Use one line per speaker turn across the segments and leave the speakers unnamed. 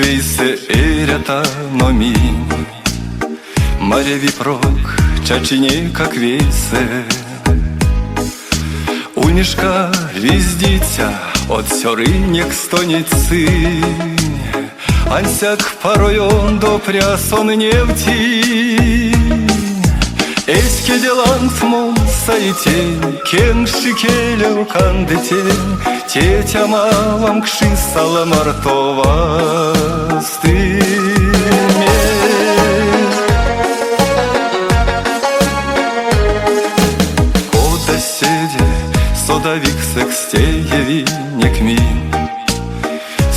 vise ereta nomin Marevi prok, čačinje kak vise Uniška vizdica od sjorinjek stonici Ansjak paroyon do prjason njevti Eski delan smol sayten Ken şikelev kandeten Tetya malam kşi salamar tovastime Koda sede sodavik sekstejevi nekmin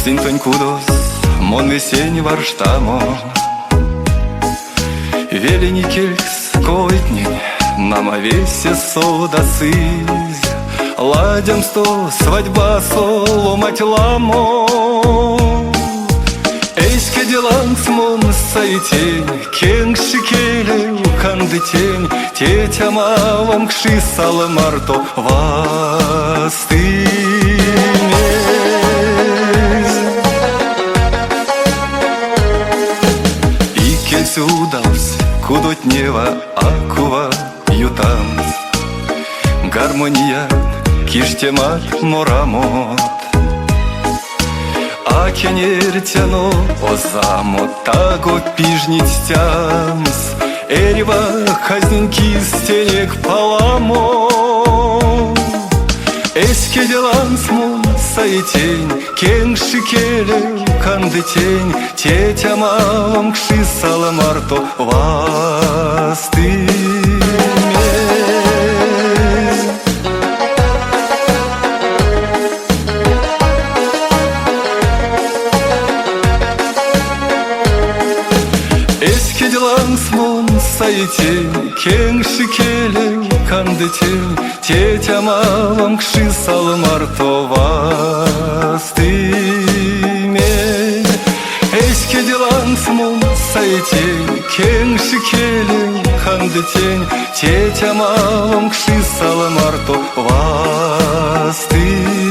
Sintonj kudos mon vесень varštamo Veleni kelks koitnin Nama vese sodasız Ладям сто свадьба соломать ламо Эйске делан смон сайтень Кен шикеле кандетень Тетя малам кши саламарто вастымез И келсе удалс кудотнева акува ютамс Гармония киштемат морамот А кенертяно озамот таго пижництямс Эрева хазненки стенек паламо Эске делан смон сайтень Кен шикеле кандетень Тетя малам кши саламарто вастымез Eski dilan smon sayten Ken şikele kandeten Tetya malam kşi salmarto vastime Eski dilan smon sayten Ken şikele kandeten Tetya malam kşi salmarto vastime